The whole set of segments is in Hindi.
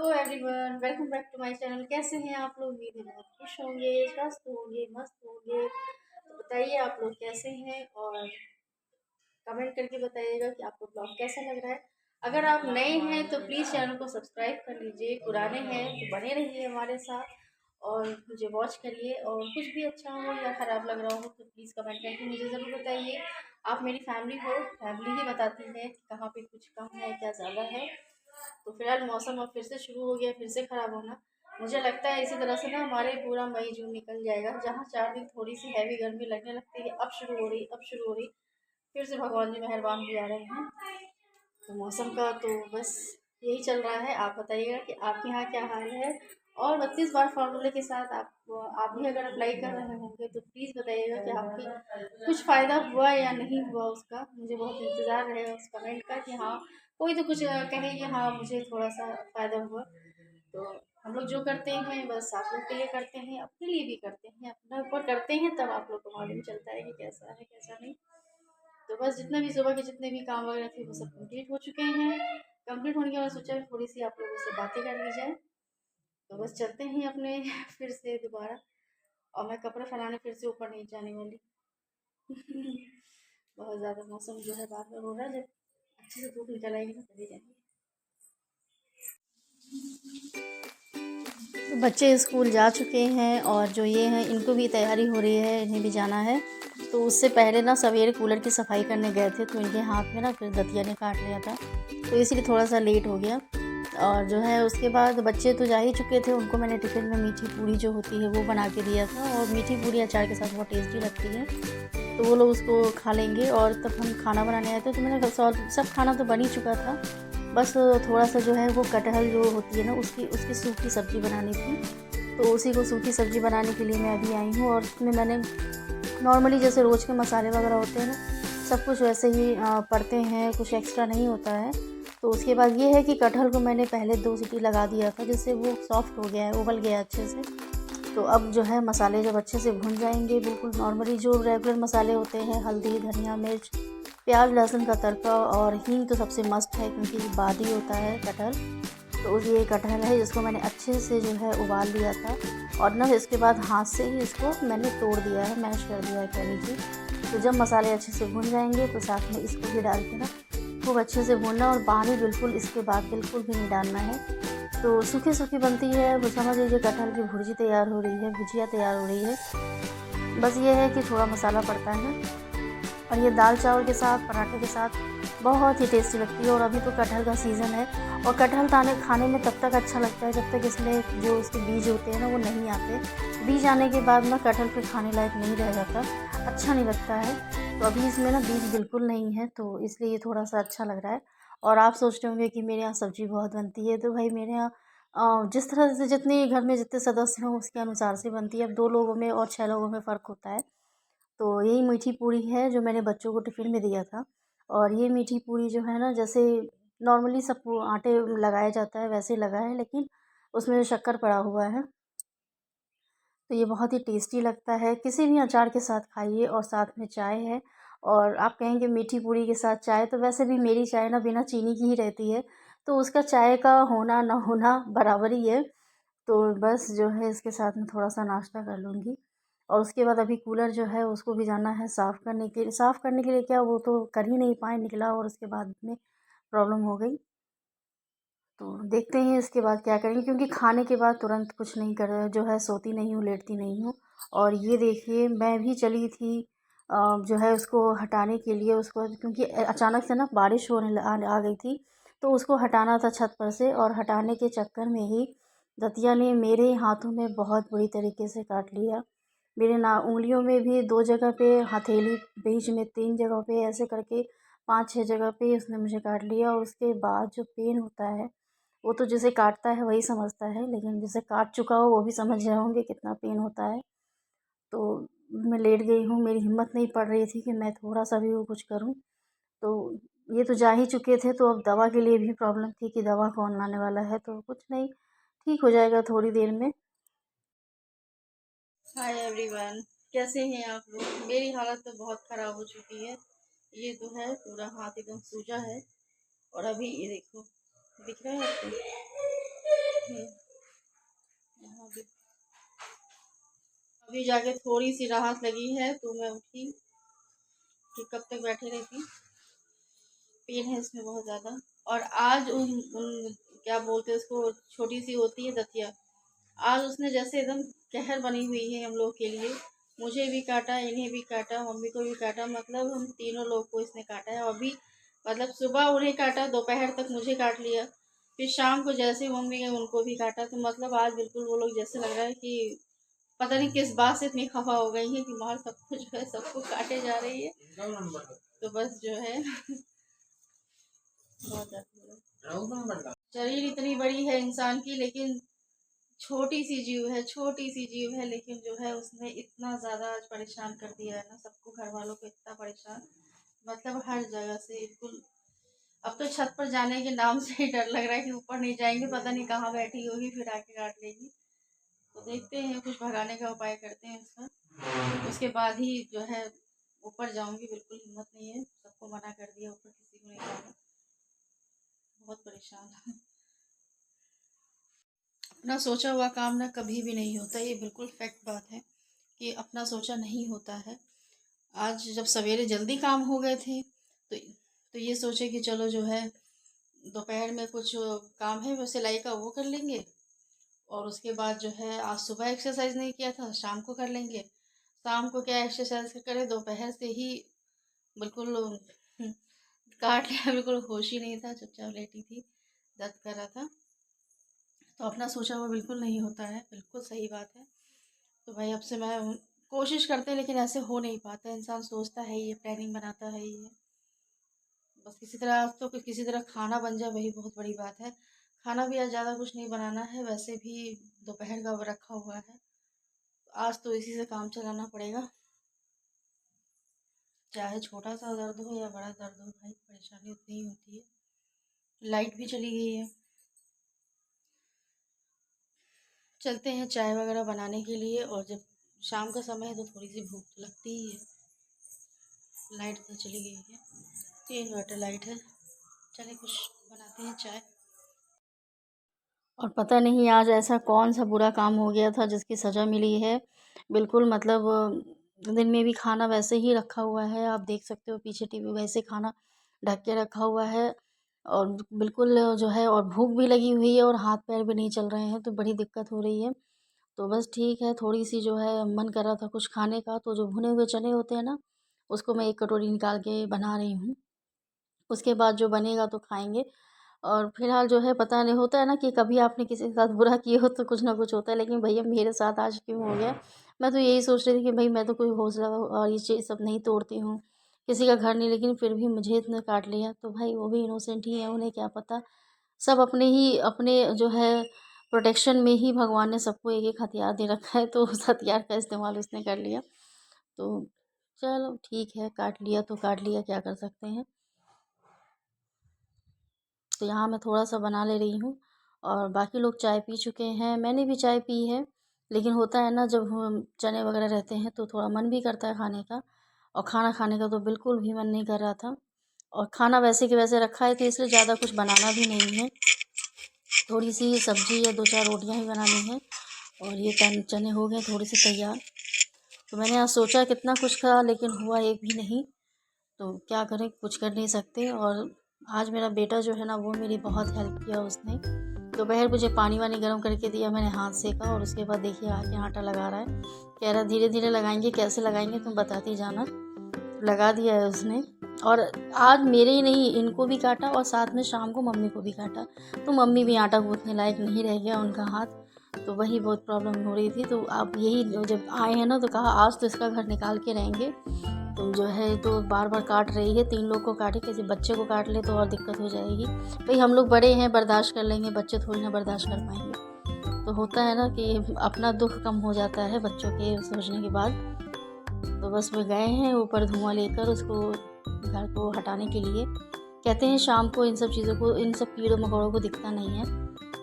Hello everyone, welcome back to my channel. कैसे हैं आप लोग? उम्मीद है बहुत खुश होंगे, स्वस्थ होंगे, मस्त होंगे। तो बताइए आप लोग कैसे हैं और कमेंट करके बताइएगा कि आपको ब्लॉग कैसा लग रहा है। अगर आप नए हैं तो प्लीज़ चैनल को सब्सक्राइब कर लीजिए, पुराने हैं तो बने रहिए हमारे साथ और मुझे वॉच करिए। और कुछ भी अच्छा हो या ख़राब लग रहा हो तो प्लीज़ कमेंट करके मुझे ज़रूर बताइए। आप मेरी फैमिली हो, फैमिली ही बताती है कि कहाँ पे कुछ कम है, क्या ज़्यादा है। तो फिलहाल मौसम अब फिर से शुरू हो गया, फिर से ख़राब होना। मुझे लगता है इसी तरह से ना हमारे पूरा मई जून निकल जाएगा। जहाँ 4 दिन थोड़ी सी हैवी गर्मी लगने लगती है, अब शुरू हो रही, अब शुरू हो रही। फिर से भगवान जी मेहरबान भी आ रहे हैं। तो मौसम का तो बस यही चल रहा है। आप बताइएगा कि आपके यहाँ क्या हाल है। और 32 बार फार्मूले के साथ आप भी अगर अप्लाई कर रहे होंगे तो प्लीज़ बताइएगा कि आपकी कुछ फ़ायदा हुआ या नहीं हुआ उसका। मुझे बहुत इंतज़ार रहेगा उस कमेंट का कि हाँ, कोई तो कुछ कहे कि हाँ मुझे थोड़ा सा फ़ायदा हुआ। तो हम लोग जो करते हैं बस आप लोग के लिए करते हैं, अपने लिए भी करते हैं, अपना ऊपर करते हैं, तब आप लोग को मालूम चलता है कि कैसा है कैसा नहीं। तो बस जितने भी सुबह के जितने भी काम वगैरह थे वो सब कंप्लीट हो चुके हैं। कंप्लीट होने के बाद सोचा थोड़ी सी आप लोगों से बातें कर ली जाए। तो बस चलते हैं अपने फिर से दोबारा। और मैं कपड़े फैलाने फिर से ऊपर नहीं जाने वाली। बहुत ज़्यादा मौसम जो है बार बार हो रहा है। जब अच्छे से धूप निकल आएगी ना तभी जाएंगे। तो बच्चे स्कूल जा चुके हैं और जो ये हैं इनको भी तैयारी हो रही है, इन्हें भी जाना है। तो उससे पहले ना सवेरे कूलर की सफाई करने गए थे तो इनके हाथ में ना फिर दतिया ने काट लिया था, तो इसलिए थोड़ा सा लेट हो गया। और जो है उसके बाद बच्चे तो जा ही चुके थे, उनको मैंने टिफ़िन में मीठी पूरी जो होती है वो बना के दिया था। और मीठी पूरी अचार के साथ बहुत टेस्टी लगती है, तो वो लोग उसको खा लेंगे। और तब हम खाना बनाने आए थे तो मैंने सब खाना तो बन ही चुका था। बस थोड़ा सा जो है वो कटहल जो होती है ना उसकी उसकी सूखी सब्ज़ी बनानी थी। तो उसी को सूखी सब्ज़ी बनाने के लिए मैं अभी आई हूँ। और उसमें मैंने नॉर्मली जैसे रोज़ के मसाले वगैरह होते हैं ना, सब कुछ वैसे ही पड़ते हैं, कुछ एक्स्ट्रा नहीं होता है। तो उसके बाद ये है कि कटहल को मैंने पहले 2 सीटी लगा दिया था, जिससे वो सॉफ्ट हो गया है, उबल गया अच्छे से। तो अब जो है मसाले जब अच्छे से भुन जाएंगे, बिल्कुल नॉर्मली जो रेगुलर मसाले होते हैं, हल्दी, धनिया, मिर्च, प्याज, लहसुन का तड़का और हींग तो सबसे मस्ट है क्योंकि बादी होता है कटहल। तो ये कटहल है जिसको मैंने अच्छे से जो है उबाल लिया था। और ना इसके बाद हाथ से ही इसको मैंने तोड़ दिया है, मैश कर दिया है कह लीजिए। तो जब मसाले अच्छे से भुन जाएंगे तो साथ में इसको भी डाल के ना खूब अच्छे से भूनना। और पानी बिल्कुल इसके बाद बिल्कुल भी नहीं डालना है। तो सूखी सूखी बनती है, वो समझ लीजिए कटहल की भुर्जी तैयार हो रही है, भुजिया तैयार हो रही है। बस ये है कि थोड़ा मसाला पड़ता है। और ये दाल चावल के साथ, पराठे के साथ बहुत ही टेस्टी लगती है। और अभी तो कटहल का सीज़न है और कटहल खाने में तब तक अच्छा लगता है जब तक इसमें जो उसके बीज होते हैं ना वो नहीं आते। बीज आने के बाद ना कटहल फिर खाने लायक नहीं रह जाता, अच्छा नहीं लगता है। तो अभी इसमें ना बीज बिल्कुल नहीं है, तो इसलिए ये थोड़ा सा अच्छा लग रहा है। और आप सोच रहे होंगे कि मेरे यहाँ सब्ज़ी बहुत बनती है, तो भाई मेरे यहाँ जिस तरह से जितने घर में जितने सदस्य हों उसके अनुसार से बनती है। अब 2 लोगों में और 6 लोगों में फ़र्क होता है। तो यही मीठी पूरी है जो मैंने बच्चों को टिफ़िन में दिया था। और ये मीठी पूरी जो है ना, जैसे नॉर्मली सब आटे लगाया जाता है वैसे लगा है, लेकिन उसमें शक्कर पड़ा हुआ है। तो ये बहुत ही टेस्टी लगता है, किसी भी अचार के साथ खाइए। और साथ में चाय है। और आप कहेंगे मीठी पूरी के साथ चाय, तो वैसे भी मेरी चाय ना बिना चीनी की ही रहती है, तो उसका चाय का होना ना होना बराबर ही है। तो बस जो है इसके साथ में थोड़ा-सा नाश्ता कर लूँगी। और उसके बाद अभी कूलर जो है उसको भी जाना है साफ़ करने के लिए क्या, वो तो कर ही नहीं पाए, निकला और उसके बाद में प्रॉब्लम हो गई। तो देखते हैं इसके बाद क्या करेंगे, क्योंकि खाने के बाद तुरंत कुछ नहीं कर जो है सोती नहीं हूँ, लेटती नहीं हूँ। और ये देखिए मैं भी चली थी जो है उसको हटाने के लिए, उसको क्योंकि अचानक से ना बारिश होने आ गई थी, तो उसको हटाना था छत पर से। और हटाने के चक्कर में ही दतिया ने मेरे हाथों में बहुत बुरी तरीके से काट लिया। मेरे ना उँगलियों में भी 2 जगह पे, हथेली बीच में 3 जगह पे, ऐसे करके 5-6 जगह पे उसने मुझे काट लिया। और उसके बाद जो पेन होता है, वो तो जिसे काटता है वही समझता है, लेकिन जिसे काट चुका हो वो भी समझ रहे होंगे कितना पेन होता है। तो मैं लेट गई हूँ, मेरी हिम्मत नहीं पड़ रही थी कि मैं थोड़ा-सा भी वो कुछ करूँ। तो ये तो जा ही चुके थे, तो अब दवा के लिए भी प्रॉब्लम थी कि दवा कौन लाने वाला है, तो कुछ नहीं, ठीक हो जाएगा थोड़ी देर में। हाय एवरीवन, कैसे हैं आप लोग? मेरी हालत तो बहुत ख़राब हो चुकी है। ये तो है पूरा हाथ एकदम सूजा है। और अभी ये देखो, दिख रहा है आपको? यहाँ भी अभी जाके थोड़ी सी राहत लगी है, तो मैं उठी कि कब तक बैठे रहती। पेन है इसमें बहुत ज़्यादा। और आज उन क्या बोलते हैं उसको, छोटी सी होती है दतिया, आज उसने जैसे एकदम कहर बनी हुई है हम लोग के लिए। मुझे भी काटा, इन्हें भी काटा, मम्मी को भी काटा, मतलब हम तीनों लोग को इसने काटा है। अभी मतलब सुबह उन्हें काटा, दोपहर तक मुझे काट लिया, फिर शाम को जैसे मम्मी गए उनको भी काटा। तो मतलब आज बिल्कुल वो लोग जैसे लग रहा है कि पता नहीं किस बात से इतनी खफा हो गई है कि मार सबको जो है सबको काटे जा रही है। तो बस जो है बहुत ज़्यादा शरीर इतनी बड़ी है इंसान की, लेकिन छोटी सी जीव है, छोटी सी जीव है, लेकिन जो है उसने इतना ज़्यादा आज परेशान कर दिया है ना सबको, घर वालों को इतना परेशान, मतलब हर जगह से बिल्कुल। अब तो छत पर जाने के नाम से ही डर लग रहा है कि ऊपर नहीं जाएंगे, पता नहीं कहाँ बैठी होगी फिर आके काट लेगी। तो देखते हैं, कुछ भगाने का उपाय करते हैं इसका, उसके बाद ही जो है ऊपर जाऊंगी। बिल्कुल हिम्मत नहीं है, सबको मना कर दिया, ऊपर किसी को नहीं जाना, बहुत परेशान। अपना सोचा हुआ काम ना कभी भी नहीं होता, ये बिल्कुल फैक्ट बात है कि अपना सोचा नहीं होता है। आज जब सवेरे जल्दी काम हो गए थे, तो ये सोचे कि चलो जो है दोपहर में कुछ काम है वो सिलाई का वो कर लेंगे, और उसके बाद जो है आज सुबह एक्सरसाइज नहीं किया था, शाम को कर लेंगे। शाम को क्या एक्सरसाइज करें, दोपहर से ही बिल्कुल काट लिया, बिल्कुल होश ही नहीं था, चुपचाप लेटी थी, दर्द कर रहा था। तो अपना सोचा हुआ बिल्कुल नहीं होता है, बिल्कुल सही बात है। तो भाई अब से मैं कोशिश करते हैं, लेकिन ऐसे हो नहीं पाता है। इंसान सोचता है ये, प्लानिंग बनाता है ये, बस किसी तरह तो किसी तरह खाना बन जाए वही बहुत बड़ी बात है। खाना भी आज ज़्यादा कुछ नहीं बनाना है, वैसे भी दोपहर का रखा हुआ है, आज तो इसी से काम चलाना पड़ेगा। चाहे छोटा सा दर्द हो या बड़ा दर्द हो, भाई परेशानी उतनी ही होती है। लाइट भी चली गई है, चलते हैं चाय वगैरह बनाने के लिए। और जब शाम का समय है तो थोड़ी सी भूख तो लगती ही है। लाइट तो चली गई है, तो इन्वर्टर लाइट है, चले कुछ बनाते हैं चाय। और पता नहीं आज ऐसा कौन सा बुरा काम हो गया था जिसकी सज़ा मिली है। बिल्कुल मतलब दिन में भी खाना वैसे ही रखा हुआ है, आप देख सकते हो पीछे टीवी, वैसे खाना ढक के रखा हुआ है, और बिल्कुल जो है, और भूख भी लगी हुई है और हाथ पैर भी नहीं चल रहे हैं, तो बड़ी दिक्कत हो रही है। तो बस ठीक है, थोड़ी सी जो है मन कर रहा था कुछ खाने का, तो जो भुने हुए चने होते हैं ना, उसको मैं एक कटोरी निकाल के बना रही हूँ। उसके बाद जो बनेगा तो खाएंगे। और फिलहाल जो है पता नहीं, होता है ना कि कभी आपने किसी के साथ बुरा किया हो तो कुछ ना कुछ होता है, लेकिन भैया मेरे साथ आज क्यों हो गया। मैं तो यही सोच रही थी कि भाई मैं तो कोई हौसला और ये चीज़ सब नहीं तोड़ती हूँ, किसी का घर नहीं, लेकिन फिर भी मुझे इतना काट लिया। तो भाई वो भी इनोसेंट ही है, उन्हें क्या पता। सब अपने ही अपने जो है प्रोटेक्शन में ही भगवान ने सबको एक एक हथियार दे रखा है, तो उस हथियार का इस्तेमाल उसने कर लिया। तो चलो ठीक है, काट लिया तो काट लिया, क्या कर सकते हैं। तो यहाँ मैं थोड़ा सा बना ले रही हूँ, और बाकी लोग चाय पी चुके हैं, मैंने भी चाय पी है। लेकिन होता है ना, जब हम चने वगैरह रहते हैं तो थोड़ा मन भी करता है खाने का, और खाना खाने का तो बिल्कुल भी मन नहीं कर रहा था। और खाना वैसे कि वैसे रखा है, तो इसलिए ज़्यादा कुछ बनाना भी नहीं है, थोड़ी सी सब्ज़ी या दो चार रोटियाँ ही बनानी है। और ये चने हो गए थोड़े से तैयार। तो मैंने आज सोचा कितना कुछ था, लेकिन हुआ एक भी नहीं, तो क्या करें, कुछ कर नहीं सकते। और आज मेरा बेटा जो है ना, वो मेरी बहुत हेल्प किया उसने। दोपहर मुझे पानी वानी गर्म करके दिया, मैंने हाथ सेका, और उसके बाद देखिए आके आटा लगा रहा है। कह रहा धीरे धीरे लगाएंगे, कैसे लगाएंगे तुम बताती जाना। लगा दिया है उसने। और आज मेरे ही नहीं, इनको भी काटा, और साथ में शाम को मम्मी को भी काटा। तो मम्मी भी आटा गूँथने लायक नहीं रह गया उनका हाथ, तो वही बहुत प्रॉब्लम हो रही थी। तो आप यही जब आए हैं ना, तो कहा आज तो इसका घर निकाल के रहेंगे। तो जो है तो बार बार काट रही है, 3 लोग को काटे, किसी बच्चे को काट ले तो और दिक्कत हो जाएगी। भाई हम लोग बड़े हैं, बर्दाश्त कर लेंगे, बच्चे थोड़ी ना बर्दाश्त कर पाएंगे। तो होता है ना कि अपना दुख कम हो जाता है बच्चों के सोचने के बाद। तो बस वे गए हैं ऊपर धुआं लेकर उसको, घर को हटाने के लिए। कहते हैं शाम को इन सब चीज़ों को, इन सब कीड़ों मकोड़ों को दिखता नहीं है।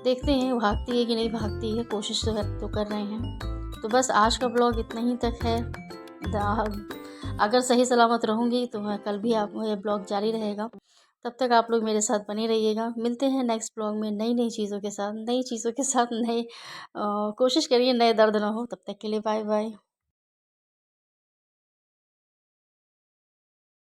देखते हैं भागती है कि नहीं भागती है, कोशिश तो कर रहे हैं। तो बस आज का ब्लॉग इतना ही तक है। अगर सही सलामत रहूँगी तो मैं कल भी आप ये ब्लॉग जारी रहेगा। तब तक आप लोग मेरे साथ बने रहिएगा। मिलते हैं नेक्स्ट ब्लॉग में नई नई चीज़ों के साथ, नई चीज़ों के साथ, कोशिश करिए नए दर्द ना हो। तब तक के लिए बाय बाय।